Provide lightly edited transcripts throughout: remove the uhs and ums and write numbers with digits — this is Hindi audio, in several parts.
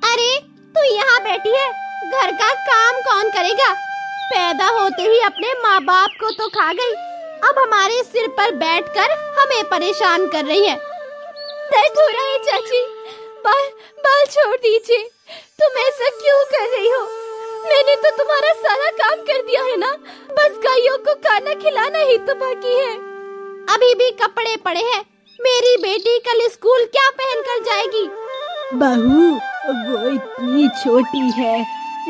अरे तू यहाँ बैठी है, घर का काम कौन करेगा? पैदा होते ही अपने माँ बाप को तो खा गई, अब हमारे सिर पर बैठकर हमें परेशान कर रही है। दर्द हो रहा है चाची, बाल छोड़ दीजिए। तुम ऐसा क्यों कर रही हो? मैंने तो तुम्हारा सारा काम कर दिया है ना, बस गायों को खाना खिलाना ही तो बाकी है। अभी भी कपड़े पड़े हैं, मेरी बेटी कल स्कूल क्या पहन कर जाएगी? बहू, वो इतनी छोटी है,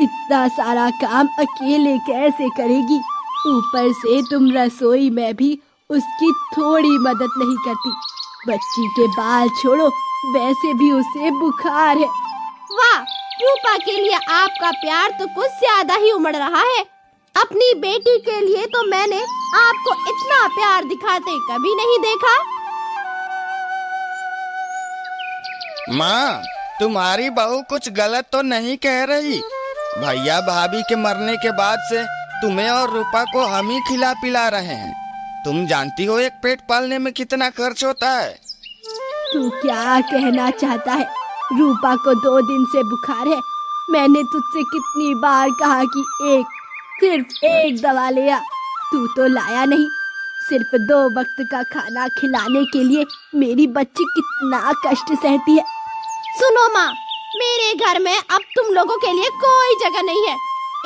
इतना सारा काम अकेले कैसे करेगी? ऊपर से तुम रसोई में भी उसकी थोड़ी मदद नहीं करती। बच्ची के बाल छोड़ो, वैसे भी उसे बुखार है। वाह, रूपा के लिए आपका प्यार तो कुछ ज्यादा ही उमड़ रहा है। अपनी बेटी के लिए तो मैंने आपको इतना प्यार दिखाते कभी नहीं देखा। माँ, तुम्हारी बहू कुछ गलत तो नहीं कह रही। भैया भाभी के मरने के बाद से तुम्हें और रूपा को हम ही खिला पिला रहे हैं। तुम जानती हो एक पेट पालने में कितना खर्च होता है। तू क्या कहना चाहता है? रूपा को 2 दिन से बुखार है। मैंने तुझसे कितनी बार कहा कि सिर्फ एक दवा ले आ, तू तो लाया नहीं। सिर्फ 2 वक्त का खाना खिलाने के लिए मेरी बच्ची कितना कष्ट सहती है। सुनो माँ, मेरे घर में अब तुम लोगों के लिए कोई जगह नहीं है।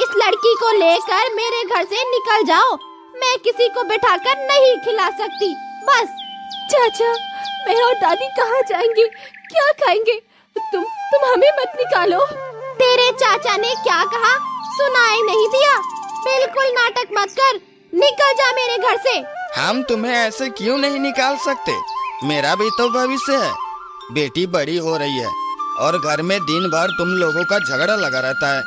इस लड़की को लेकर मेरे घर से निकल जाओ। मैं किसी को बिठाकर नहीं खिला सकती, बस। चाचा, मैं और दादी कहाँ जाएंगे? क्या खाएंगे? तुम हमें मत निकालो। तेरे चाचा ने क्या कहा? सुनाई नहीं दिया? बिल्कुल नाटक मत कर, निकल जा मेरे घर से। हम तुम्हें ऐसे क्यों नहीं निकाल सकते? मेरा भी तो भविष्य है। बेटी बड़ी हो रही है और घर में दिन भर तुम लोगों का झगड़ा लगा रहता है।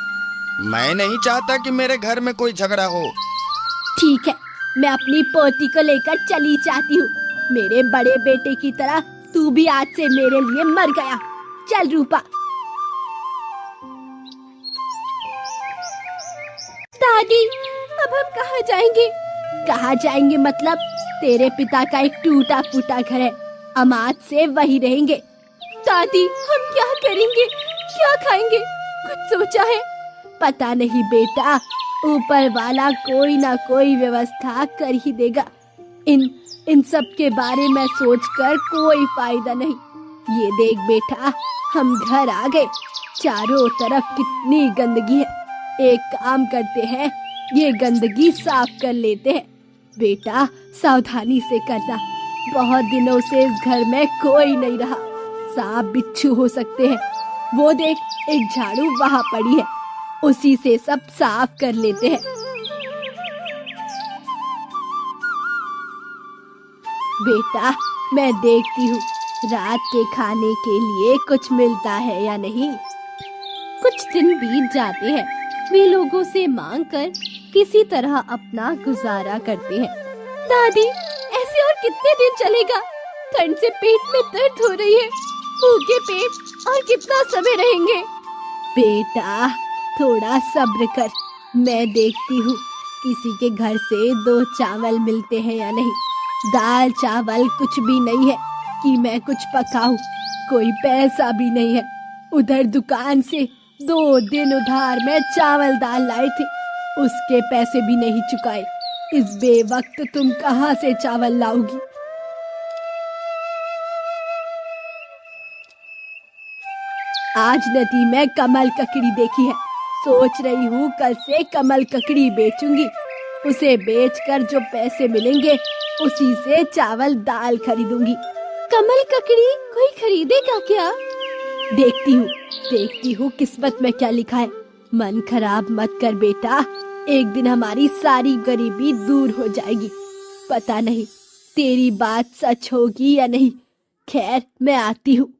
मैं नहीं चाहता कि मेरे घर में कोई झगड़ा हो। ठीक है, मैं अपनी पोती को लेकर चली जाती हूँ। मेरे बड़े बेटे की तरह तू भी आज से मेरे लिए मर गया। चल रूपा। दादी, अब हम कहाँ जाएंगे? कहाँ जाएंगे मतलब? तेरे पिता का एक टूटा फूटा घर है, हम आज से वही रहेंगे। दादी, हम क्या करेंगे? क्या खाएंगे? कुछ सोचा है? पता नहीं बेटा, ऊपर वाला कोई ना कोई व्यवस्था कर ही देगा। इन सब के बारे में सोचकर कोई फायदा नहीं। ये देख बेटा, हम घर आ गए। चारों तरफ कितनी गंदगी है। एक काम करते हैं, ये गंदगी साफ कर लेते हैं। बेटा, सावधानी से करना। बहुत दिनों से इस घर में कोई नहीं रहा। सांप बिच्छू हो सकते हैं। वो देख, एक झाड़ू वहाँ पड़ी है, उसी से सब साफ कर लेते हैं। बेटा, मैं देखती हूँ रात के खाने के लिए कुछ मिलता है या नहीं। कुछ दिन बीत जाते हैं, वे लोगों से मांग कर किसी तरह अपना गुजारा करते हैं। दादी, ऐसे और कितने दिन चलेगा? ठंड से पेट में दर्द हो रही है। भूखे पेट और कितना समय रहेंगे? बेटा, थोड़ा सब्र कर, मैं देखती हूँ किसी के घर से 2 चावल मिलते हैं या नहीं। दाल चावल कुछ भी नहीं है कि मैं कुछ पकाऊं। कोई पैसा भी नहीं है। उधर दुकान से 2 दिन उधार में चावल दाल लाए थे, उसके पैसे भी नहीं चुकाए। इस बेवक्त तुम कहाँ से चावल लाओगी? आज नदी में कमल ककड़ी देखी है, सोच रही हूँ कल से कमल ककड़ी बेचूंगी। उसे बेचकर जो पैसे मिलेंगे उसी से चावल दाल खरीदूंगी। कमल ककड़ी कोई खरीदेगा क्या? देखती हूँ किस्मत में क्या लिखा है। मन खराब मत कर बेटा, एक दिन हमारी सारी गरीबी दूर हो जाएगी। पता नहीं तेरी बात सच होगी या नहीं। खैर, मैं आती हूँ।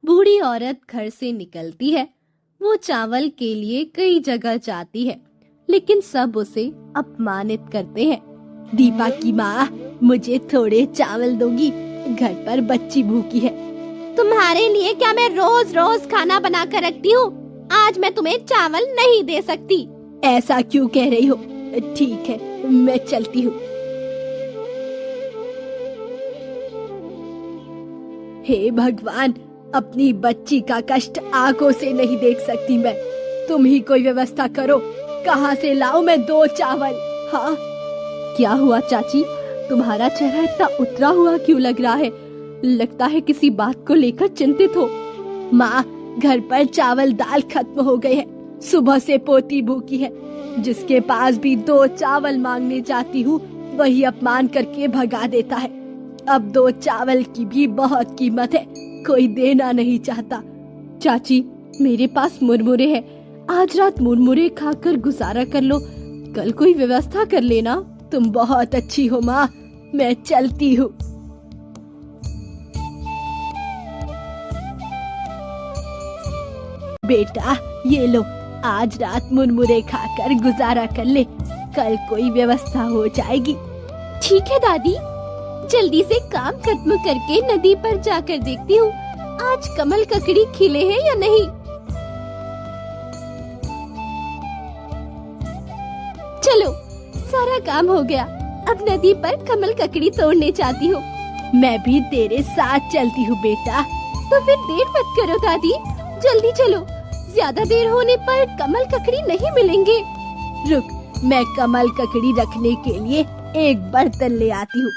बूढ़ी औरत घर से निकलती है। वो चावल के लिए कई जगह जाती है, लेकिन सब उसे अपमानित करते हैं। दीपा की माँ, मुझे थोड़े चावल दोगी? घर पर बच्ची भूखी है। तुम्हारे लिए क्या मैं रोज रोज खाना बना कर रखती हूँ? आज मैं तुम्हें चावल नहीं दे सकती। ऐसा क्यों कह रही हो? ठीक है, मैं चलती हूँ। हे भगवान, अपनी बच्ची का कष्ट आंखों से नहीं देख सकती मैं। तुम ही कोई व्यवस्था करो, कहाँ से लाऊं मैं 2 चावल? हाँ, क्या हुआ चाची, तुम्हारा चेहरा इतना उतरा हुआ क्यों लग रहा है? लगता है किसी बात को लेकर चिंतित हो। माँ, घर पर चावल दाल खत्म हो गए हैं। सुबह से पोती भूखी है, जिसके पास भी 2 चावल मांगने जाती हूँ वही अपमान करके भगा देता है। अब 2 चावल की भी बहुत कीमत है, कोई देना नहीं चाहता। चाची, मेरे पास मुरमुरे हैं, आज रात मुरमुरे खाकर गुजारा कर लो, कल कोई व्यवस्था कर लेना। तुम बहुत अच्छी हो माँ, मैं चलती हूँ। बेटा ये लो, आज रात मुरमुरे खाकर गुजारा कर ले, कल कोई व्यवस्था हो जाएगी। ठीक है दादी, जल्दी से काम खत्म करके नदी पर जाकर देखती हूँ आज कमल ककड़ी खिले हैं या नहीं। चलो, सारा काम हो गया, अब नदी पर कमल ककड़ी तोड़ने जाती हूँ। मैं भी तेरे साथ चलती हूँ बेटा। तो फिर देर मत करो दादी, जल्दी चलो, ज्यादा देर होने पर कमल ककड़ी नहीं मिलेंगे। रुक, मैं कमल ककड़ी रखने के लिए एक बर्तन ले आती हूँ।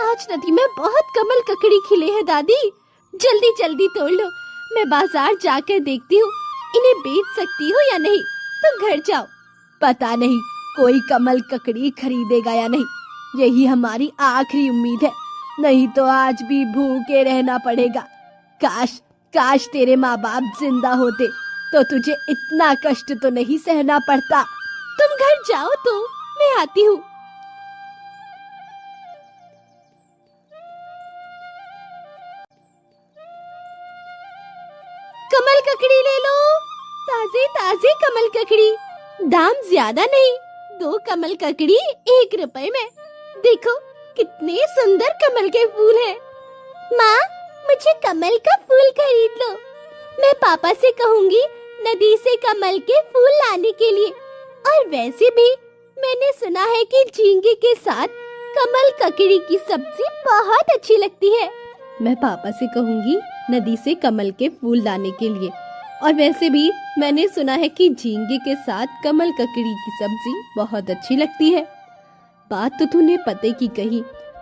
आज नदी में बहुत कमल ककड़ी खिले हैं दादी, जल्दी जल्दी तोड़ लो। मैं बाजार जाकर देखती हूँ इन्हें बेच सकती हूँ या नहीं, तुम घर जाओ। पता नहीं कोई कमल ककड़ी खरीदेगा या नहीं, यही हमारी आखिरी उम्मीद है, नहीं तो आज भी भूखे रहना पड़ेगा। काश काश तेरे माँ बाप जिंदा होते तो तुझे इतना कष्ट तो नहीं सहना पड़ता। तुम घर जाओ तो मैं आती हूँ। कमल ककड़ी ले लो, ताजे ताजे कमल ककड़ी, दाम ज्यादा नहीं, 2 कमल ककड़ी 1 रुपए में। देखो कितने सुंदर कमल के फूल हैं। माँ, मुझे कमल का फूल खरीद लो। मैं पापा से कहूँगी नदी से कमल के फूल लाने के लिए। और वैसे भी मैंने सुना है कि झींगे के साथ कमल ककड़ी की सब्जी बहुत अच्छी लगती है। मैं पापा से कहूँगी नदी से कमल के फूल लाने के लिए। और वैसे भी मैंने सुना है कि झींगे के साथ कमल ककड़ी की सब्जी बहुत अच्छी लगती है। बात तो तूने पते की कही,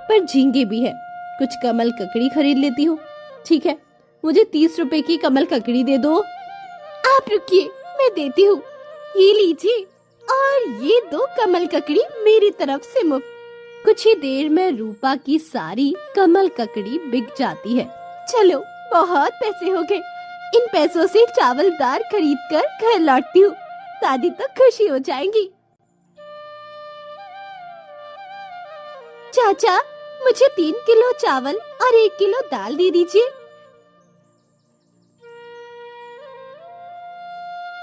पर झींगे भी है, कुछ कमल ककड़ी खरीद लेती हूँ। ठीक है, मुझे 30 रुपए की कमल ककड़ी दे दो। आप रुकिए, मैं देती हूँ, ये लीजिए, और ये 2 कमल ककड़ी मेरी तरफ से मुफ्त। कुछ ही देर में रूपा की सारी कमल ककड़ी बिक जाती है। चलो, बहुत पैसे हो गए, इन पैसों से चावल दाल खरीद कर घर लौटती हूँ, दादी तो खुशी हो जाएंगी। चाचा, मुझे 3 किलो चावल और 1 किलो दाल दे दीजिए।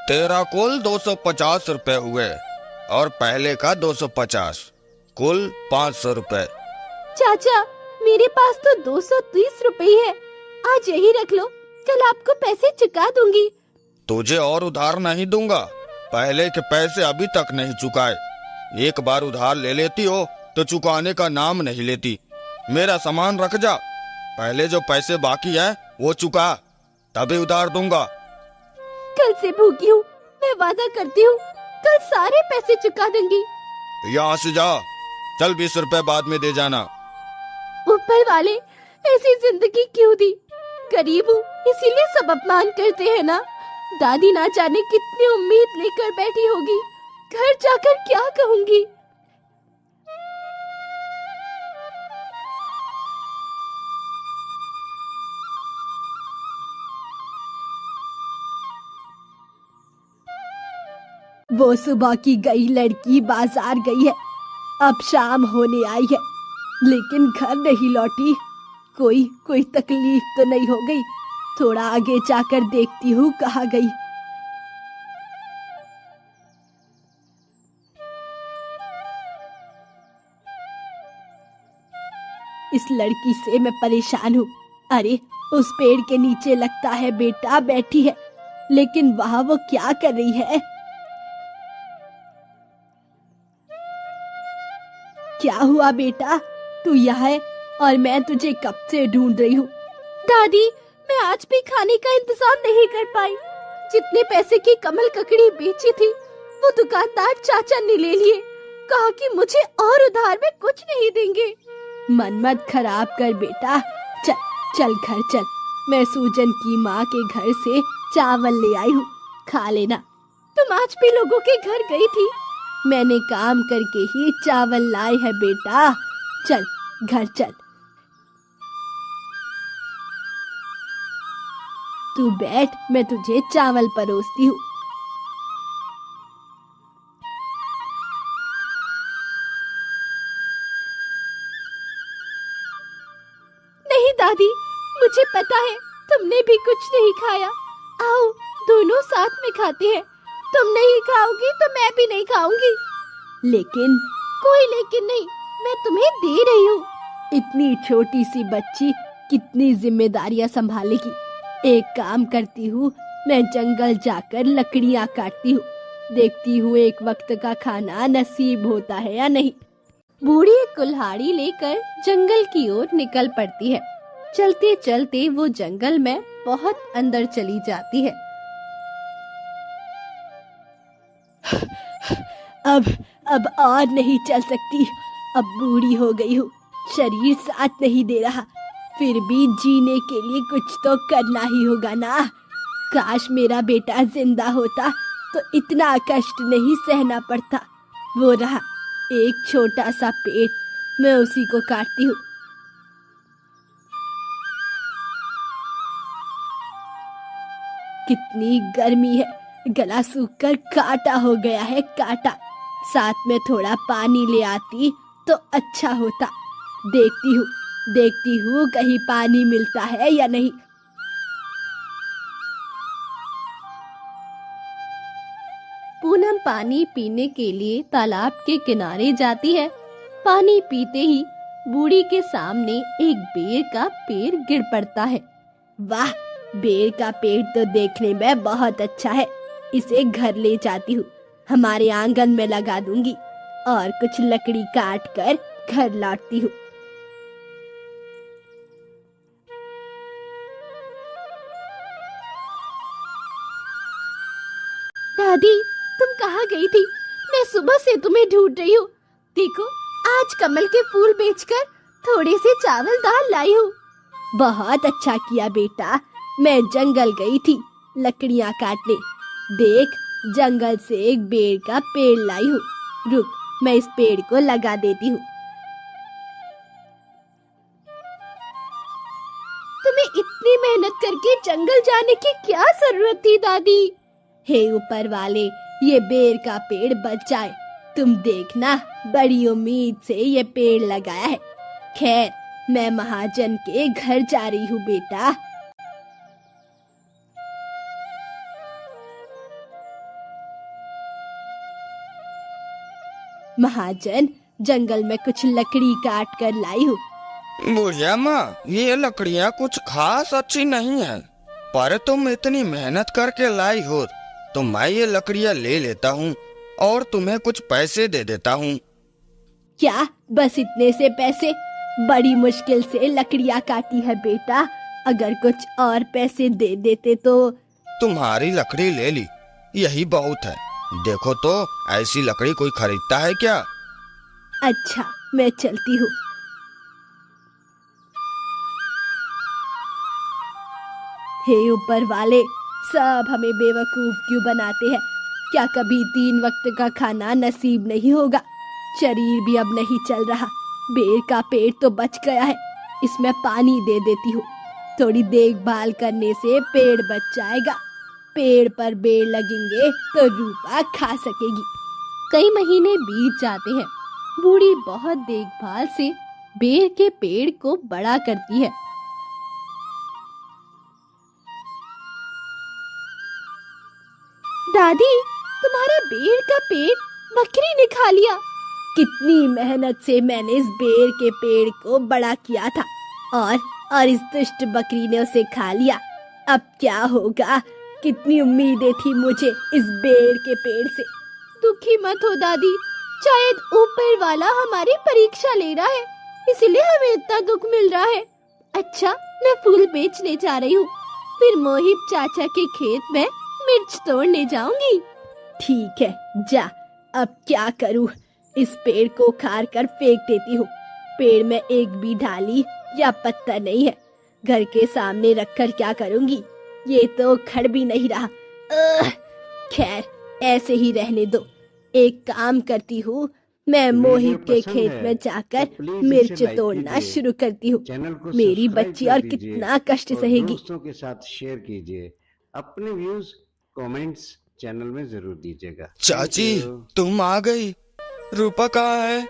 तेरा कुल 250 रुपए हुए और पहले का 250, कुल 500 रुपए। चाचा, मेरे पास तो 230 रुपए ही है, आज यही रख लो, कल आपको पैसे चुका दूंगी। तुझे और उधार नहीं दूंगा, पहले के पैसे अभी तक नहीं चुकाए। एक बार उधार ले लेती हो तो चुकाने का नाम नहीं लेती। मेरा सामान रख जा, पहले जो पैसे बाकी है वो चुका, तभी उधार दूंगा। कल से भूखी हूँ, मैं वादा करती हूँ कल सारे पैसे चुका दूंगी। यहाँ से जा, चल 20 रुपए बाद में दे जाना। ऊपर वाले ऐसी जिंदगी क्यों दी? गरीब हूँ इसीलिए सब अपमान करते हैं ना। दादी ना जाने कितनी उम्मीद लेकर बैठी होगी, घर जाकर क्या कहूँगी। वो सुबह की गई लड़की बाजार गई है, अब शाम होने आई है, लेकिन घर नहीं लौटी। कोई तकलीफ तो नहीं हो गई? थोड़ा आगे जाकर देखती हूँ कहाँ गई। इस लड़की से मैं परेशान हूँ। अरे, उस पेड़ के नीचे लगता है बेटा बैठी है, लेकिन वहाँ वो क्या कर रही है? क्या हुआ बेटा, तू यहाँ है और मैं तुझे कब से ढूंढ रही हूँ। दादी, मैं आज भी खाने का इंतजाम नहीं कर पाई। जितने पैसे की कमल ककड़ी बेची थी वो दुकानदार चाचा ने ले लिए। कहा कि मुझे और उधार में कुछ नहीं देंगे। मन मत खराब कर बेटा, चल चल घर चल। मैं सूजन की माँ के घर से चावल ले आई हूँ, खा लेना। तुम आज भी लोगों के घर गई थी? मैंने काम करके ही चावल लाए है बेटा, चल घर चल। तू बैठ, मैं तुझे चावल परोसती हूँ। नहीं दादी, मुझे पता है तुमने भी कुछ नहीं खाया। आओ दोनों साथ में खाते हैं। तुम नहीं खाओगी तो मैं भी नहीं खाऊंगी। लेकिन कोई लेकिन नहीं, मैं तुम्हें दे रही हूँ। इतनी छोटी सी बच्ची कितनी जिम्मेदारियां संभालेगी। एक काम करती हूँ, मैं जंगल जाकर लकड़ियाँ काटती हूँ, देखती हूँ एक वक्त का खाना नसीब होता है या नहीं। बूढ़ी कुल्हाड़ी लेकर जंगल की ओर निकल पड़ती है। चलते चलते वो जंगल में बहुत अंदर चली जाती है। अब और नहीं चल सकती, अब बूढ़ी हो गई हूँ, शरीर साथ नहीं दे रहा। फिर भी जीने के लिए कुछ तो करना ही होगा ना। काश मेरा बेटा जिंदा होता तो इतना कष्ट नहीं सहना पड़ता। वो रहा एक छोटा सा पेड़, मैं उसी को काटती हूँ। कितनी गर्मी है, गला सूखकर काटा हो गया है काटा। साथ में थोड़ा पानी ले आती तो अच्छा होता। देखती हूँ कहीं पानी मिलता है या नहीं। पूनम पानी पीने के लिए तालाब के किनारे जाती है। पानी पीते ही बूढ़ी के सामने एक बेर का पेड़ गिर पड़ता है। वाह, बेर का पेड़ तो देखने में बहुत अच्छा है। इसे घर ले जाती हूँ, हमारे आंगन में लगा दूंगी और कुछ लकड़ी काट कर घर लौटती हूँ। दादी, तुम कहाँ गई थी? मैं सुबह से तुम्हें ढूंढ रही हूँ। देखो, आज कमल के फूल बेचकर थोड़े से चावल दाल लाई हूँ। बहुत अच्छा किया बेटा, मैं जंगल गई थी लकड़ियाँ काटने। देख, जंगल से एक बेर का पेड़ लाई हूँ। रुक, मैं इस पेड़ को लगा देती हूँ। तुम्हें इतनी मेहनत करके जंगल जाने की क्या जरूरत थी दादी? हे ऊपर वाले, ये बेर का पेड़ बच जाए। तुम देखना, बड़ी उम्मीद से ये पेड़ लगाया है। खैर, मैं महाजन के घर जा रही हूँ बेटा। महाजन, जंगल में कुछ लकड़ी काट कर लाई हूँ। बुढ़िया माँ, ये लकड़ियाँ कुछ खास अच्छी नहीं है, पर तुम इतनी मेहनत करके लाई हो तो मैं ये लकड़ियाँ ले लेता हूँ और तुम्हें कुछ पैसे दे देता हूँ। क्या बस इतने से पैसे? बड़ी मुश्किल से लकड़ियाँ काटी है बेटा, अगर कुछ और पैसे दे देते तो। तुम्हारी लकड़ी ले ली, यही बहुत है। देखो तो, ऐसी लकड़ी कोई खरीदता है क्या? अच्छा, मैं चलती हूँ। हे ऊपर वाले, सब हमें बेवकूफ क्यों बनाते हैं? क्या कभी 3 वक्त का खाना नसीब नहीं होगा? शरीर भी अब नहीं चल रहा। बेर का पेड़ तो बच गया है, इसमें पानी दे देती हूँ। थोड़ी देखभाल करने से पेड़ बच जाएगा। पेड़ पर बेर लगेंगे तो रूपा खा सकेगी। कई महीने बीत जाते हैं। बूढ़ी बहुत देखभाल से बेर के पेड़ को बड़ा करती है। दादी, तुम्हारा बेर का पेड़ बकरी ने खा लिया। कितनी मेहनत से मैंने इस बेर के पेड़ को बड़ा किया था और इस दुष्ट बकरी ने उसे खा लिया। अब क्या होगा? कितनी उम्मीदें थी मुझे इस बेर के पेड़ से। दुखी मत हो दादी, शायद ऊपर वाला हमारी परीक्षा ले रहा है, इसलिए हमें इतना दुख मिल रहा है। अच्छा, मैं फूल बेचने जा रही हूँ, फिर मोहिब चाचा के खेत में मिर्च तोड़ने जाऊंगी। ठीक है, जा। अब क्या करूँ, इस पेड़ को उखाड़ कर फेंक देती हूँ। पेड़ में एक भी डाली या पत्ता नहीं है, घर के सामने रखकर क्या करूँगी, ये तो खड़ भी नहीं रहा। खैर, ऐसे ही रहने दो। एक काम करती हूँ, मैं मोहिब के खेत में जाकर मिर्च तोड़ना शुरू करती हूँ। मेरी बच्ची और कितना कष्ट सहेगी। दोस्तों के साथ शेयर कीजिए, अपने व्यूज कमेंट्स चैनल में जरूर दीजिएगा। चाची, तुम आ गई। रूपा कहाँ है?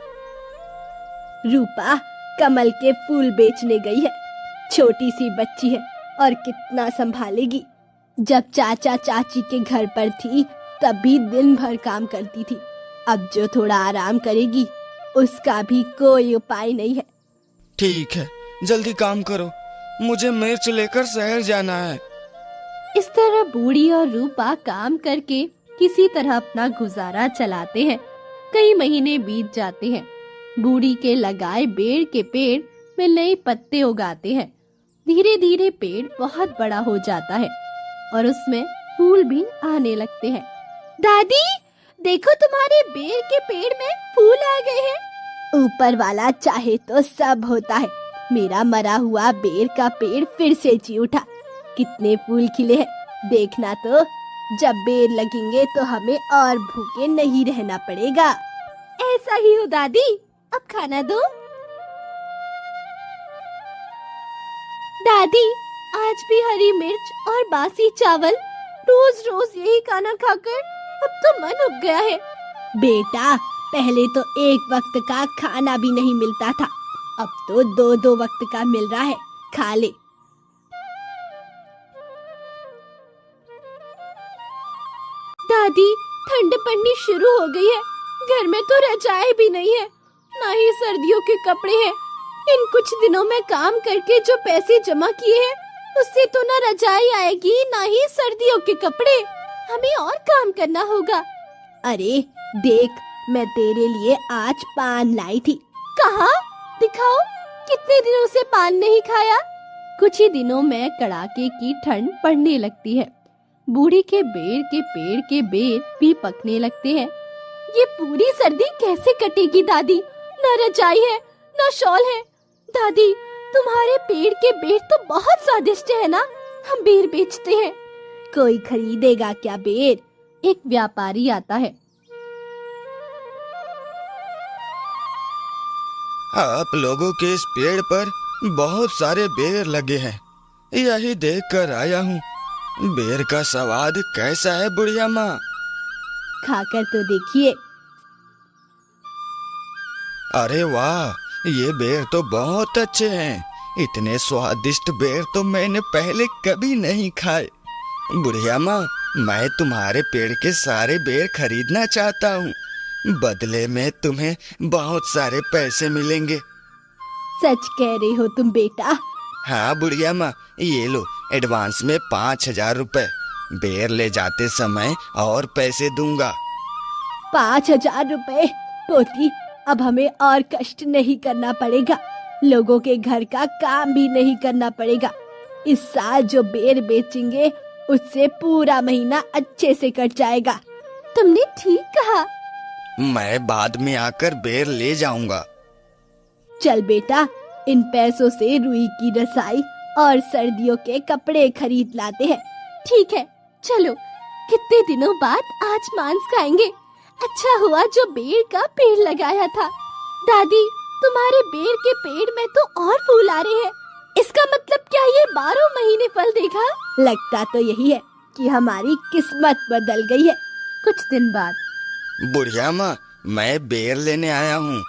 रूपा कमल के फूल बेचने गई है। छोटी सी बच्ची है और कितना संभालेगी। जब चाचा चाची के घर पर थी तब भी दिन भर काम करती थी। अब जो थोड़ा आराम करेगी उसका भी कोई उपाय नहीं है। ठीक है, जल्दी काम करो, मुझे मिर्च लेकर शहर जाना है। इस तरह बूढ़ी और रूपा काम करके किसी तरह अपना गुजारा चलाते हैं। कई महीने बीत जाते हैं। बूढ़ी के लगाए बेर के पेड़ में नए पत्ते उगाते हैं। धीरे धीरे पेड़ बहुत बड़ा हो जाता है और उसमें फूल भी आने लगते हैं। दादी, देखो, तुम्हारे बेर के पेड़ में फूल आ गए हैं। ऊपर वाला चाहे तो सब होता है। मेरा मरा हुआ बेर का पेड़ फिर से जी उठा। कितने फूल खिले हैं, देखना तो। जब बेर लगेंगे तो हमें और भूखे नहीं रहना पड़ेगा। ऐसा ही हो दादी, अब खाना दो। दादी, आज भी हरी मिर्च और बासी चावल, रोज रोज यही खाना खाकर अब तो मन उब गया है। बेटा, पहले तो एक वक्त का खाना भी नहीं मिलता था, अब तो दो दो वक्त का मिल रहा है, खा ले। दादी, ठंड पड़नी शुरू हो गई है। घर में तो रजाई भी नहीं है, ना ही सर्दियों के कपड़े हैं। इन कुछ दिनों में काम करके जो पैसे जमा किए हैं उससे तो ना रजाई आएगी ना ही सर्दियों के कपड़े। हमें और काम करना होगा। अरे देख, मैं तेरे लिए आज पान लाई थी। कहाँ? दिखाओ, कितने दिनों से पान नहीं खाया। कुछ ही दिनों में कड़ाके की ठंड पड़ने लगती है। बूढ़ी के बेर के पेड़ के बेर भी पकने लगते हैं। ये पूरी सर्दी कैसे कटेगी दादी? न रजाई है, न शॉल है। दादी, तुम्हारे पेड़ के बेर तो बहुत स्वादिष्ट है ना, हम बेर बेचते हैं। कोई खरीदेगा क्या बेर? एक व्यापारी आता है। आप लोगों के इस पेड़ पर बहुत सारे बेर लगे हैं, यही देख कर आया हूँ। बेर का स्वाद कैसा है बुढ़िया माँ? खाकर तो देखिए। अरे वाह, ये बेर तो बहुत अच्छे हैं। इतने स्वादिष्ट बेर तो मैंने पहले कभी नहीं खाए। बुढ़िया माँ, मैं तुम्हारे पेड़ के सारे बेर खरीदना चाहता हूँ। बदले में तुम्हें बहुत सारे पैसे मिलेंगे। सच कह रहे हो तुम बेटा? हाँ बुढ़िया माँ, ये लो एडवांस में 5,000 रुपए। बेर ले जाते समय और पैसे दूंगा। 5,000 रुपए? पोती, अब हमें और कष्ट नहीं करना पड़ेगा। लोगों के घर का काम भी नहीं करना पड़ेगा। इस साल जो बेर बेचेंगे उससे पूरा महीना अच्छे से कट जाएगा। तुमने ठीक कहा। मैं बाद में आकर बेर ले जाऊंगा। चल बेटा, इन पैसों से रुई की रसाई और सर्दियों के कपड़े खरीद लाते हैं। ठीक है, चलो। कितने दिनों बाद आज मांस खाएंगे। अच्छा हुआ जो बेर का पेड़ लगाया था। दादी, तुम्हारे बेर के पेड़ में तो और फूल आ रहे हैं। इसका मतलब क्या ये 12 महीने फल देगा? लगता तो यही है कि हमारी किस्मत बदल गई है। कुछ दिन बाद। बुढ़िया माँ, मैं बेर लेने आया हूँ।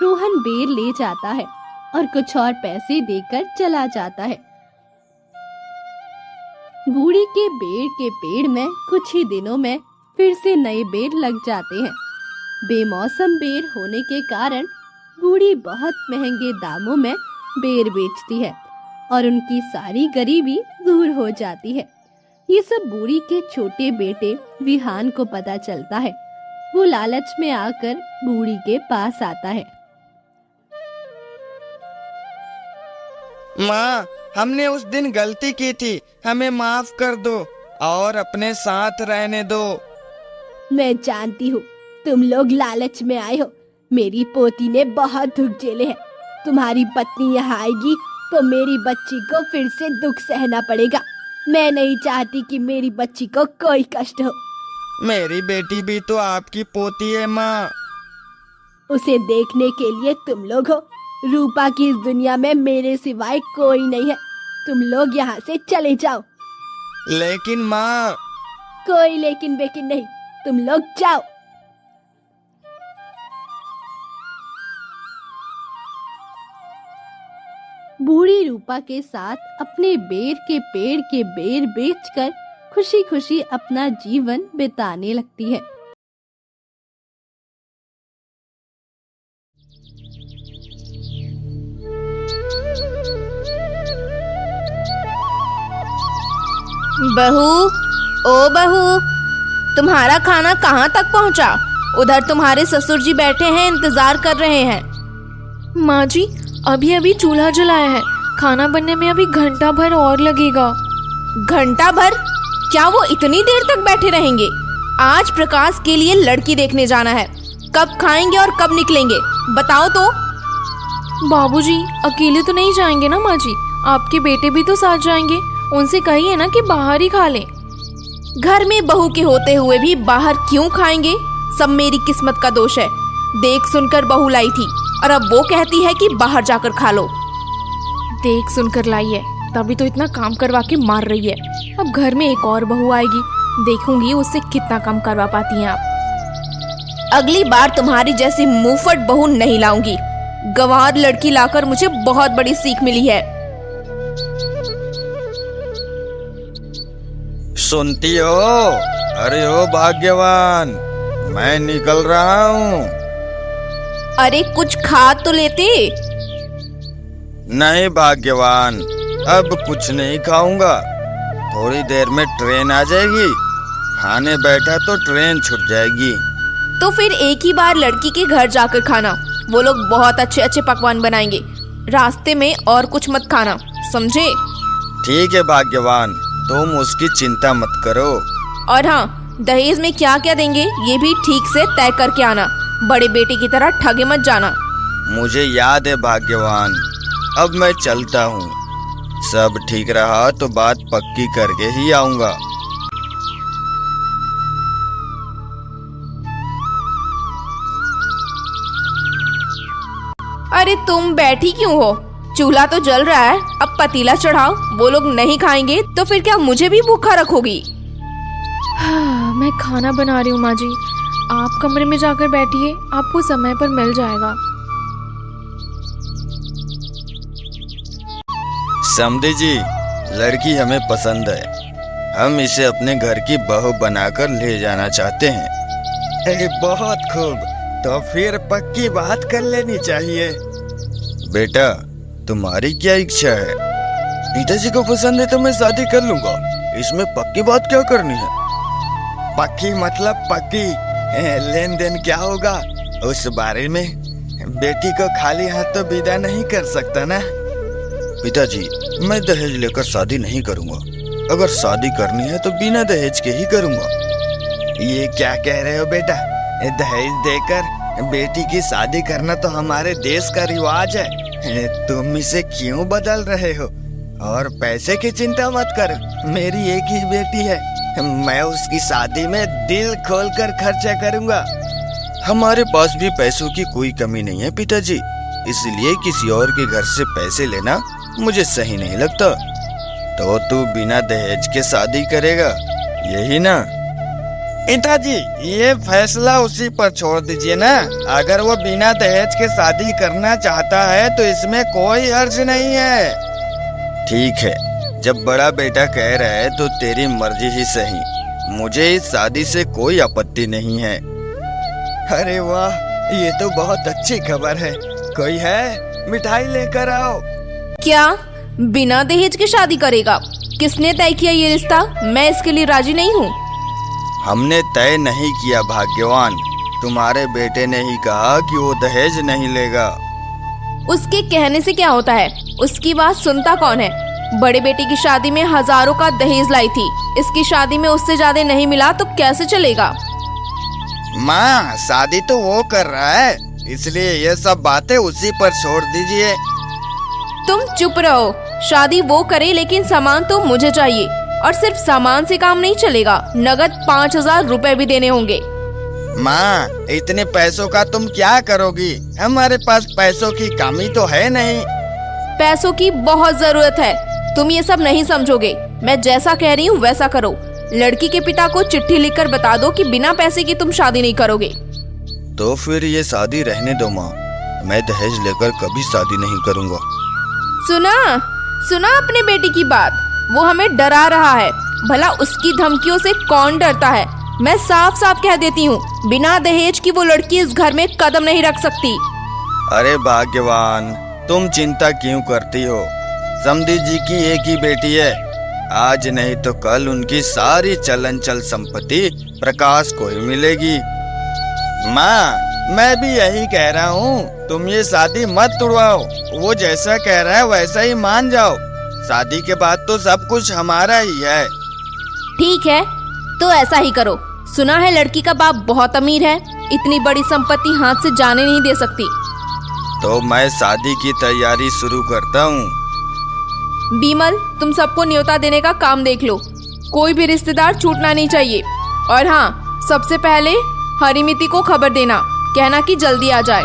रोहन बेर ले जाता है और कुछ और पैसे देकर चला जाता है। बूढ़ी के बेर के पेड़ में कुछ ही दिनों में फिर से नए बेर लग जाते हैं। बेमौसम बेर होने के कारण बूढ़ी बहुत महंगे दामों में बेर बेचती है और उनकी सारी गरीबी दूर हो जाती है। ये सब बूढ़ी के छोटे बेटे विहान को पता चलता है। वो लालच में आकर बूढ़ी के पास आता है। माँ, हमने उस दिन गलती की थी, हमें माफ कर दो और अपने साथ रहने दो। मैं जानती हूँ तुम लोग लालच में आए हो। मेरी पोती ने बहुत दुख झेले हैं। तुम्हारी पत्नी यहाँ आएगी तो मेरी बच्ची को फिर से दुख सहना पड़ेगा। मैं नहीं चाहती कि मेरी बच्ची को कोई कष्ट हो। मेरी बेटी भी तो आपकी पोती है माँ। उसे देखने के लिए तुम लोग हो। रूपा की इस दुनिया में मेरे सिवाय कोई नहीं है। तुम लोग यहाँ से चले जाओ। लेकिन माँ। कोई लेकिन बेकिन नहीं, तुम लोग जाओ। बूढ़ी रूपा के साथ अपने बेर के पेड़ के बेर बेचकर खुशी खुशी अपना जीवन बिताने लगती है। बहू, ओ बहू, तुम्हारा खाना कहाँ तक पहुँचा? उधर तुम्हारे ससुर जी बैठे हैं, इंतजार कर रहे हैं। माँ जी, अभी अभी चूल्हा जलाया है, खाना बनने में अभी घंटा भर और लगेगा। घंटा भर? क्या वो इतनी देर तक बैठे रहेंगे? आज प्रकाश के लिए लड़की देखने जाना है। कब खाएंगे और कब निकलेंगे, बताओ तो। बाबूजी, अकेले तो नहीं जाएंगे ना माँ जी, आपके बेटे भी तो साथ जाएंगे। उनसे कहिए ना कि बाहर ही खा लें। घर में बहू के होते हुए भी बाहर क्यों खाएंगे? सब मेरी किस्मत का दोष है। देख सुनकर बहू लाई थी और अब वो कहती है कि बाहर जाकर खा लो। देख सुनकर लाई है, तभी तो इतना काम करवा के मार रही है। अब घर में एक और बहू आएगी, देखूंगी उससे कितना काम करवा पाती हैं आप। अगली बार तुम्हारी जैसी मुंहफट बहू नहीं लाऊंगी। गंवार लड़की लाकर मुझे बहुत बड़ी सीख मिली है। सुनती हो? अरे ओ भाग्यवान, मैं निकल रहा हूँ। अरे कुछ खा तो लेते। नहीं भाग्यवान, अब कुछ नहीं खाऊंगा। थोड़ी देर में ट्रेन आ जाएगी, खाने बैठा तो ट्रेन छूट जाएगी। तो फिर एक ही बार लड़की के घर जाकर खाना। वो लोग बहुत अच्छे अच्छे पकवान बनाएंगे। रास्ते में और कुछ मत खाना, समझे? ठीक है भाग्यवान, तुम उसकी चिंता मत करो। और हाँ, दहेज में क्या क्या देंगे ये भी ठीक से तय करके आना। बड़े बेटे की तरह ठगे मत जाना। मुझे याद है भाग्यवान, अब मैं चलता हूँ। सब ठीक रहा तो बात पक्की करके ही आऊंगा। अरे तुम बैठी क्यों हो? चूल्हा तो जल रहा है, अब पतीला चढ़ाओ। वो लोग नहीं खाएंगे तो फिर क्या मुझे भी भूखा रखोगी? हाँ, मैं खाना बना रही हूँ माँ जी, आप कमरे में जाकर बैठिए, आपको समय पर मिल जाएगा। समधी जी, लड़की हमें पसंद है। हम इसे अपने घर की बहू बनाकर ले जाना चाहते हैं। अरे बहुत खूब, तो फिर पक्की बात कर लेनी चाहिए। बेटा, तुम्हारी क्या इच्छा है? पिताजी को पसंद है तो मैं शादी कर लूंगा, इसमें पक्की बात क्या करनी है? पक्की मतलब पक्की। लेन देन क्या होगा उस बारे में? बेटी को खाली हाथ तो विदा नहीं कर सकता ना। पिताजी, मैं दहेज लेकर शादी नहीं करूंगा। अगर शादी करनी है तो बिना दहेज के ही करूंगा। ये क्या कह रहे हो बेटा? दहेज देकर बेटी की शादी करना तो हमारे देश का रिवाज है। तुम इसे क्यों बदल रहे हो? और पैसे की चिंता मत कर, मेरी एक ही बेटी है। मैं उसकी शादी में दिल खोलकर खर्चा करूंगा। हमारे पास भी पैसों की कोई कमी नहीं है पिताजी, इसलिए किसी और के घर से पैसे लेना मुझे सही नहीं लगता। तो तू बिना दहेज के शादी करेगा, यही ना? पिताजी, ये फैसला उसी पर छोड़ दीजिए ना। अगर वो बिना दहेज के शादी करना चाहता है तो इसमें कोई हर्ज नहीं है। ठीक है, जब बड़ा बेटा कह रहा है तो तेरी मर्जी ही सही। मुझे इस शादी से कोई आपत्ति नहीं है। अरे वाह, ये तो बहुत अच्छी खबर है। कोई है? मिठाई लेकर आओ। क्या बिना दहेज के शादी करेगा? किसने तय किया ये रिश्ता? मैं इसके लिए राजी नहीं हूँ। हमने तय नहीं किया भाग्यवान, तुम्हारे बेटे ने ही कहा कि वो दहेज नहीं लेगा। उसके कहने से क्या होता है, उसकी बात सुनता कौन है। बड़े बेटे की शादी में हजारों का दहेज लाई थी, इसकी शादी में उससे ज्यादा नहीं मिला तो कैसे चलेगा। माँ, शादी तो वो कर रहा है, इसलिए ये सब बातें उसी पर छोड़ दीजिए। तुम चुप रहो। शादी वो करे लेकिन सामान तो मुझे चाहिए, और सिर्फ सामान से काम नहीं चलेगा, नगद 5,000 रुपए भी देने होंगे। माँ, इतने पैसों का तुम क्या करोगी? हमारे पास पैसों की कमी तो है नहीं। पैसों की बहुत जरूरत है, तुम ये सब नहीं समझोगे। मैं जैसा कह रही हूँ वैसा करो। लड़की के पिता को चिट्ठी लिखकर बता दो कि बिना पैसे की तुम शादी नहीं करोगे। तो फिर ये शादी रहने दो माँ, मैं दहेज लेकर कभी शादी नहीं करूँगा। सुना अपने बेटी की बात, वो हमें डरा रहा है। भला उसकी धमकियों से कौन डरता है। मैं साफ साफ कह देती हूँ, बिना दहेज की वो लड़की इस घर में कदम नहीं रख सकती। अरे भाग्यवान, तुम चिंता क्यों करती हो? समधी जी की एक ही बेटी है, आज नहीं तो कल उनकी सारी चलन चल संपत्ति प्रकाश को ही मिलेगी। माँ, मैं भी यही कह रहा हूँ, तुम ये शादी मत तुड़वाओ। वो जैसा कह रहा है वैसा ही मान जाओ। शादी के बाद तो सब कुछ हमारा ही है। ठीक है, तो ऐसा ही करो। सुना है लड़की का बाप बहुत अमीर है, इतनी बड़ी संपत्ति हाथ से जाने नहीं दे सकती। तो मैं शादी की तैयारी शुरू करता हूँ। बीमल, तुम सबको न्योता देने का काम देख लो, कोई भी रिश्तेदार छूटना नहीं चाहिए। और हाँ, सबसे पहले हरिमिति को खबर देना, कहना कि जल्दी आ जाए।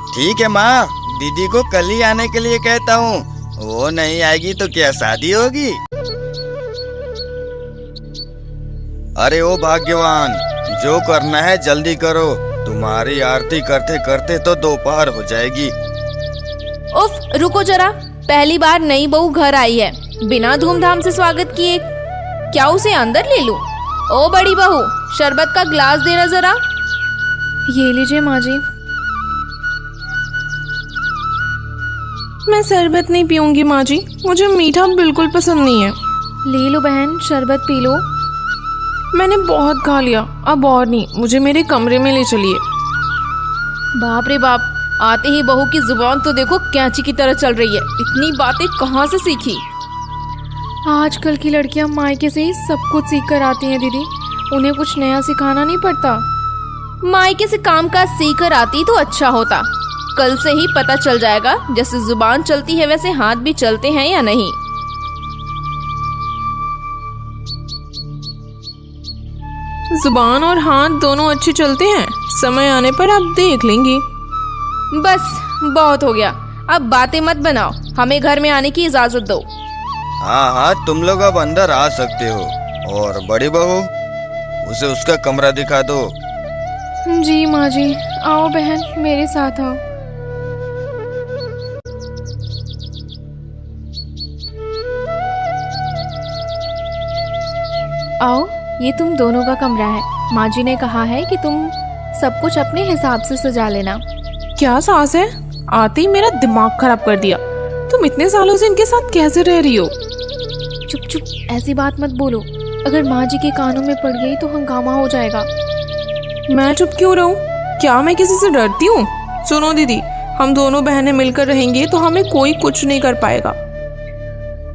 ठीक है माँ, दीदी को कल ही आने के लिए कहता हूँ। वो नहीं आएगी तो क्या शादी होगी? अरे ओ भाग्यवान, जो करना है जल्दी करो, तुम्हारी आरती करते करते तो दोपहर हो जाएगी। उफ, रुको जरा, पहली बार नई बहू घर आई है, बिना धूमधाम से स्वागत किए क्या उसे अंदर ले लूं? ओ बड़ी बहू, शरबत का ग्लास देना जरा। ये लीजिए माँ जी। मैं शरबत नहीं पीऊंगी माँ जी, मुझे मीठा बिल्कुल पसंद नहीं है। ले लो बहन, शरबत पी लो। मैंने बहुत खा लिया, अब और नहीं, मुझे मेरे कमरे में ले चलिए। बाप रे बाप, आते ही बहू की जुबान तो देखो कैंची की तरह चल रही है। इतनी बातें कहाँ से सीखी? आजकल की लड़कियां मायके से ही सब कुछ सीख कर आती हैं दीदी, उन्हें कुछ नया सिखाना नहीं पड़ता। मायके से काम काज सीख कर आती तो अच्छा होता। कल से ही पता चल जाएगा, जैसे जुबान चलती है वैसे हाथ भी चलते हैं या नहीं। जुबान और हाथ दोनों अच्छे चलते हैं, समय आने पर आप देख लेंगी। बस बहुत हो गया, अब बातें मत बनाओ, हमें घर में आने की इजाजत दो। हाँ हाँ, तुम लोग अब अंदर आ सकते हो। और बड़ी बहू, उसे उसका कमरा दिखा दो। जी माँ जी, आओ बहन, मेरे साथ आओ। आओ, ये तुम दोनों का कमरा है। माँ जी ने कहा है कि तुम सब कुछ अपने हिसाब से सजा लेना। क्या सास है, आते ही मेरा दिमाग खराब कर दिया। तुम इतने सालों से इनके साथ कैसे रह रही हो? चुप चुप, ऐसी बात मत बोलो, अगर माँ जी के कानों में पड़ गई तो हंगामा हो जाएगा। मैं चुप क्यों रहूं? क्या मैं किसी से डरती हूँ? सुनो दीदी, हम दोनों बहनें मिलकर रहेंगे तो हमें कोई कुछ नहीं कर पाएगा।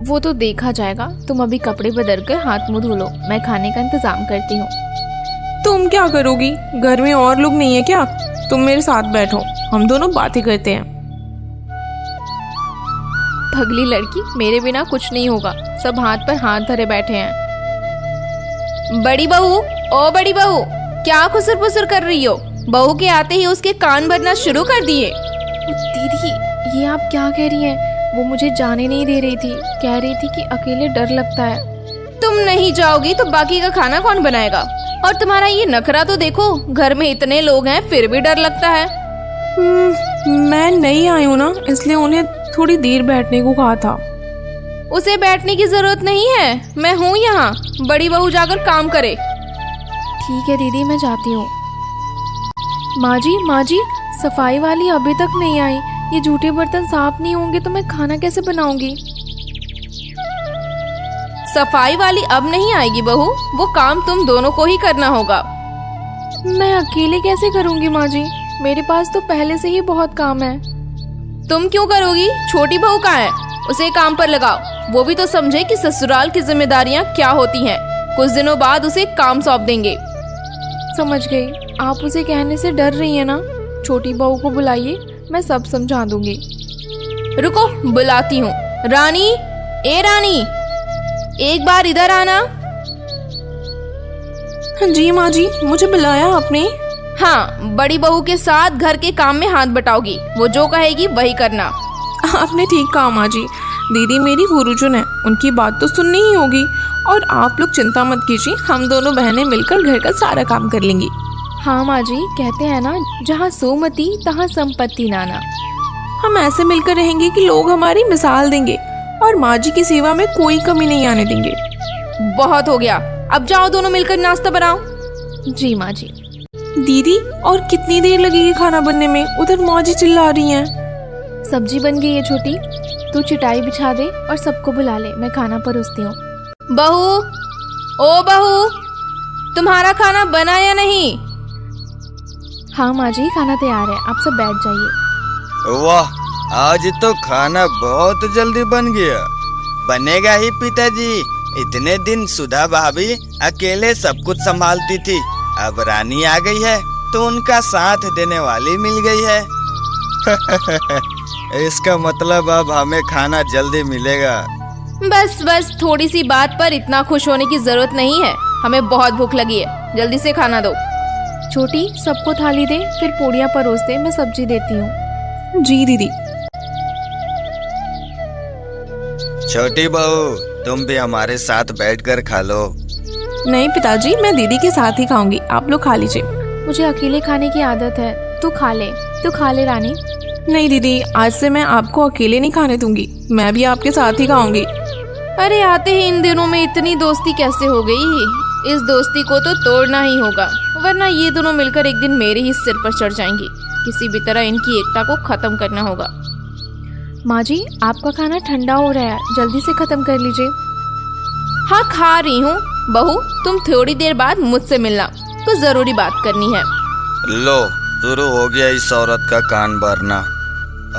वो तो देखा जाएगा, तुम अभी कपड़े बदल कर हाथ मुंह धो लो, मैं खाने का इंतजाम करती हूँ। तुम क्या करोगी? घर में और लोग नहीं है क्या? तुम मेरे साथ बैठो, हम दोनों बातें करते हैं। भगली लड़की, मेरे बिना कुछ नहीं होगा, सब हाथ पर हाथ धरे बैठे हैं। बड़ी बहू, ओ बड़ी बहू, क्या खुसर पुसर कर रही हो? बहू के आते ही उसके कान भरना शुरू कर दिए। दीदी, ये आप क्या कह रही हैं? वो मुझे जाने नहीं दे रही थी, कह रही थी कि अकेले डर लगता है। तुम नहीं जाओगी तो बाकी का खाना कौन बनाएगा? और तुम्हारा ये नखरा तो देखो, घर में इतने लोग हैं फिर भी डर लगता है। मैं नहीं आई हूँ ना, इसलिए उन्हें थोड़ी देर बैठने को कहा था। उसे बैठने की जरूरत नहीं है, मैं हूँ यहाँ। बड़ी बहू जाकर काम करे। ठीक है दीदी, मैं जाती हूँ। माँ जी, सफाई वाली अभी तक नहीं आई। ये झूठे बर्तन साफ नहीं होंगे तो मैं खाना कैसे बनाऊंगी? सफाई वाली अब नहीं आएगी बहू, वो काम तुम दोनों को ही करना होगा। मैं अकेले कैसे करूंगी माँ जी, मेरे पास तो पहले से ही बहुत काम है। तुम क्यों करोगी? छोटी बहू कहाँ है? उसे काम पर लगाओ, वो भी तो समझे कि ससुराल की जिम्मेदारियाँ क्या होती हैं। कुछ दिनों बाद उसे काम सौंप देंगे। समझ गई, आप उसे कहने से डर रही है ना। छोटी बहू को बुलाइए, मैं सब समझा दूंगी। रुको, बुलाती हूँ। रानी, ए रानी, एक बार इधर आना। जी माँ जी, मुझे बुलाया आपने? हाँ, बड़ी बहू के साथ घर के काम में हाथ बटाओगी, वो जो कहेगी वही करना। आपने ठीक कहा माँ जी, दीदी मेरी गुरुजन है, उनकी बात तो सुननी ही होगी। और आप लोग चिंता मत कीजिए, हम दोनों बहनें मिलकर घर का सारा काम कर लेंगी। हाँ माँ जी, कहते हैं ना, जहाँ सुमति तहाँ संपत्ति नाना। हम ऐसे मिलकर रहेंगे कि लोग हमारी मिसाल देंगे और माँ जी की सेवा में कोई कमी नहीं आने देंगे। बहुत हो गया, अब जाओ दोनों मिलकर नाश्ता बनाओ। जी माँ जी। दीदी, और कितनी देर लगेगी खाना बनने में? उधर माँ जी चिल्ला रही हैं। सब्जी बन गई है छोटी, तू चटाई बिछा दे और सबको बुला ले, मैं खाना परोसती हूँ। बहू, ओ बहू, तुम्हारा खाना बना या नहीं? हाँ माँ जी, खाना तैयार है, आप सब बैठ जाइए। वाह, आज तो खाना बहुत जल्दी बन गया। बनेगा ही पिताजी, इतने दिन सुधा भाभी अकेले सब कुछ संभालती थी, अब रानी आ गई है तो उनका साथ देने वाली मिल गई है। इसका मतलब अब हमें खाना जल्दी मिलेगा। बस बस, थोड़ी सी बात पर इतना खुश होने की जरूरत नहीं है, हमें बहुत भूख लगी है, जल्दी से खाना दो। छोटी, सबको थाली दे, फिर पोड़ियाँ परोस दे, मैं सब्जी देती हूँ। जी दीदी। छोटी बहू, तुम भी हमारे साथ बैठकर खा लो। नहीं पिताजी, मैं दीदी के साथ ही खाऊंगी, आप लोग खा लीजिए। मुझे अकेले खाने की आदत है, तू खा ले रानी। नहीं दीदी, आज से मैं आपको अकेले नहीं खाने दूंगी, मैं भी आपके साथ ही खाऊंगी। अरे आते ही इन दिनों में इतनी दोस्ती कैसे हो गई? इस दोस्ती को तो तोड़ना ही होगा, वरना ये दोनों मिलकर एक दिन मेरे ही सिर पर चढ़ जाएंगी। किसी भी तरह इनकी एकता को खत्म करना होगा। माँ जी, आपका खाना ठंडा हो रहा है, जल्दी से खत्म कर लीजिए। हाँ, खा रही हूँ। बहू, तुम थोड़ी देर बाद मुझसे मिलना, तो जरूरी बात करनी है। लो, शुरू हो गया इस औरत का कान भरना।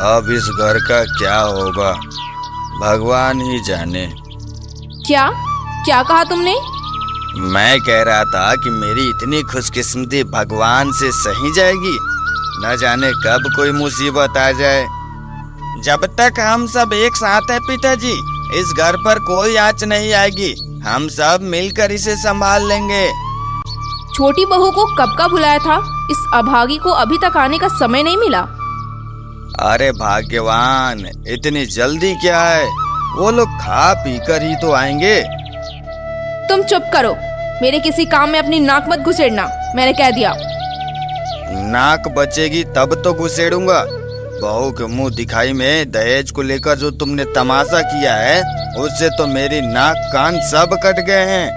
अब इस घर का क्या होगा भगवान ही जाने। क्या क्या कहा तुमने? मैं कह रहा था कि मेरी इतनी खुशकिस्मती भगवान से सही जाएगी, न जाने कब कोई मुसीबत आ जाए। जब तक हम सब एक साथ हैं पिताजी, इस घर पर कोई आंच नहीं आएगी, हम सब मिलकर इसे संभाल लेंगे। छोटी बहू को कब का बुलाया था, इस अभागी को अभी तक आने का समय नहीं मिला। अरे भाग्यवान, इतनी जल्दी क्या है, वो लोग खा पी कर ही तो आएंगे। तुम चुप करो, मेरे किसी काम में अपनी नाक मत घुसेड़ना, मैंने कह दिया। नाक बचेगी तब तो घुसेड़ूंगा। बहू के मुंह दिखाई में दहेज को लेकर जो तुमने तमाशा किया है, उससे तो मेरी नाक कान सब कट गए हैं।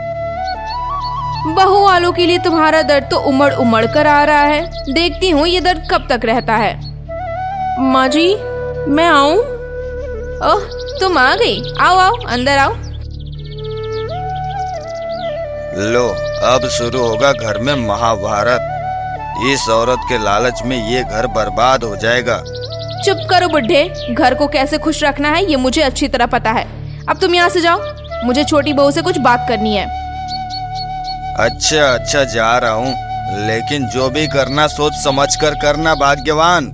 बहू वालों के लिए तुम्हारा दर्द तो उमड़ उमड़ कर आ रहा है, देखती हूँ ये दर्द कब तक रहता है। माँ जी, मैं आऊँ? ओह, तुम आ गई, आओ आओ, अंदर आओ। लो, अब शुरू होगा घर में महाभारत। इस औरत के लालच में ये घर बर्बाद हो जाएगा। चुप करो बुड्ढे, घर को कैसे खुश रखना है ये मुझे अच्छी तरह पता है। अब तुम यहाँ से जाओ, मुझे छोटी बहू से कुछ बात करनी है। अच्छा जा रहा हूँ, लेकिन जो भी करना सोच समझ कर करना भाग्यवान।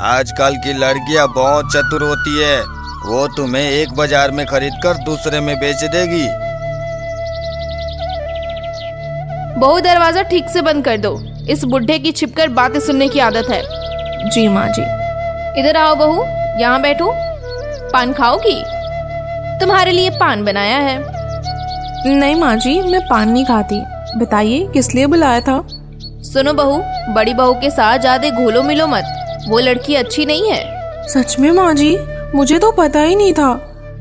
आजकल की लड़कियाँ बहुत चतुर होती है, वो तुम्हें एक बाजार में खरीद कर दूसरे में बेच देगी। बहू, दरवाजा ठीक से बंद कर दो, इस बुड्ढे की छिपकर बातें सुनने की आदत है। जी माँ जी। इधर आओ बहू, यहाँ बैठो। पान खाओगी? तुम्हारे लिए पान बनाया है। नहीं माँ जी, मैं पान नहीं खाती। बताइए किस लिए बुलाया था? सुनो बहू, बड़ी बहू के साथ ज्यादा घुलो मिलो मत, वो लड़की अच्छी नहीं है। सच में माँ जी? मुझे तो पता ही नहीं था।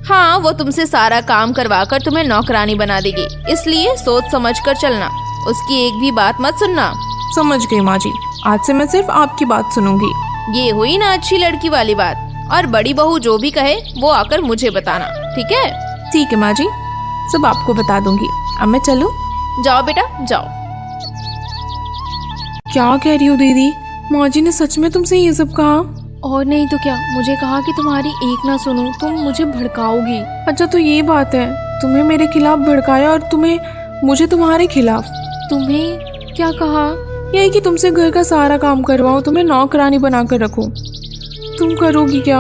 हाँ, वो तुमसे सारा काम करवा कर तुम्हें नौकरानी बना देगी, इसलिए सोच समझ कर चलना, उसकी एक भी बात मत सुनना। समझ गई माँ जी, आज से मैं सिर्फ आपकी बात सुनूंगी। ये हुई ना अच्छी लड़की वाली बात, और बड़ी बहू जो भी कहे वो आकर मुझे बताना, ठीक है? ठीक है माँ जी, सब आपको बता दूंगी। अब मैं चलूं? जाओ बेटा, जाओ। क्या कह रही हो दीदी? माँ जी ने सच में तुमसे ये सब कहा? और नहीं तो क्या, मुझे कहा कि तुम्हारी एक ना सुनूं, तुम मुझे भड़काओगी। अच्छा तो ये बात है, तुम्हें मेरे खिलाफ भड़काया और मुझे तुम्हारे खिलाफ। तुम्हें क्या कहा? यही कि तुमसे घर का सारा काम करवाऊं, तुम्हें नौकरानी बनाकर रखूं। तुम करोगी क्या?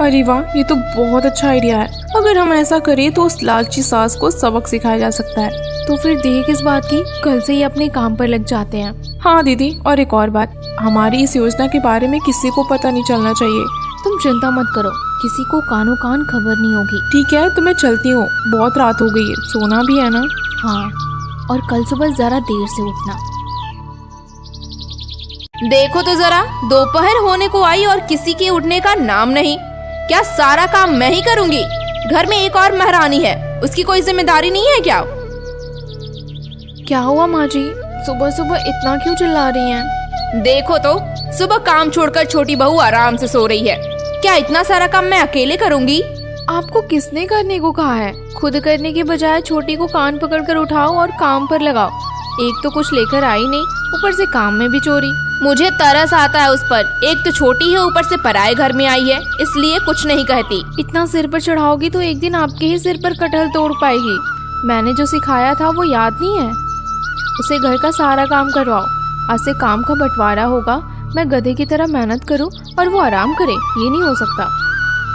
अरे वाह, ये तो बहुत अच्छा आइडिया है। अगर हम ऐसा करें तो उस लालची सास को सबक सिखाया जा सकता है। तो फिर देर किस बात की, कल से ही अपने काम पर लग जाते हैं। हाँ दीदी, और एक और बात, हमारी इस योजना के बारे में किसी को पता नहीं चलना चाहिए। तुम चिंता मत करो, किसी को कानो कान खबर नहीं होगी। ठीक है, तो मैं चलती हूँ, बहुत रात हो गई है, सोना भी है ना। हाँ, और कल सुबह जरा देर से उठना। देखो तो जरा, दोपहर होने को आई और किसी के उठने का नाम नहीं। क्या सारा काम मैं ही करूंगी? घर में एक और महारानी है, उसकी कोई जिम्मेदारी नहीं है क्या? क्या हुआ माँ जी, सुबह सुबह इतना क्यों चिल्ला रही हैं? देखो तो, सुबह काम छोड़कर छोटी बहू आराम से सो रही है। क्या इतना सारा काम मैं अकेले करूंगी? आपको किसने करने को कहा है? खुद करने के बजाय छोटी को कान पकड़कर उठाओ और काम पर लगाओ। एक तो कुछ लेकर आई नहीं, ऊपर से काम में भी चोरी। मुझे तरस आता है उस पर, एक तो छोटी है, ऊपर से पराये घर में आई है, इसलिए कुछ नहीं कहती। इतना सिर पर चढ़ाओगी तो एक दिन आपके ही सिर पर कटहल तोड़ पाएगी। मैंने जो सिखाया था वो याद नहीं है? उसे घर का सारा काम करवाओ। आज से काम का बंटवारा होगा, मैं गधे की तरह मेहनत करूं और वो आराम करे, ये नहीं हो सकता।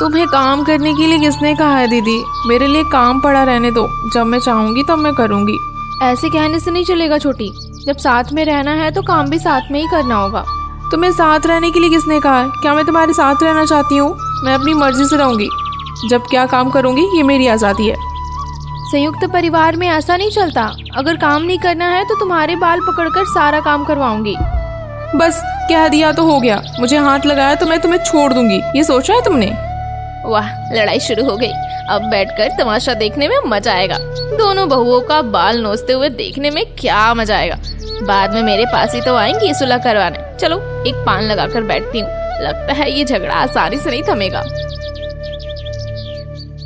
तुम्हें काम करने के लिए किसने कहा है दीदी? मेरे लिए काम पड़ा रहने दो, जब मैं चाहूंगी तब मैं करूंगी। ऐसे कहने से नहीं चलेगा छोटी, जब साथ में रहना है तो काम भी साथ में ही करना होगा। तुम्हें साथ रहने के लिए किसने कहा है? क्या मैं तुम्हारे साथ रहना चाहती हूँ? मैं अपनी मर्जी से रहूंगी, जब क्या काम करूंगी ये मेरी आजादी है। संयुक्त परिवार में ऐसा नहीं चलता। अगर काम नहीं करना है तो तुम्हारे बाल पकड़कर सारा काम करवाऊंगी। बस कह दिया तो हो गया, मुझे हाथ लगाया तो मैं तुम्हें छोड़ दूंगी, ये सोचा है तुमने? वाह, लड़ाई शुरू हो गई। अब बैठकर तमाशा देखने में मजा आएगा। दोनों बहुओं का बाल नोचते हुए देखने में क्या मजा आएगा। बाद में मेरे पास ही तो आएंगी सुलह करवाने। चलो एक पान लगाकर बैठती हूँ, लगता है ये झगड़ा आसानी से नहीं थमेगा।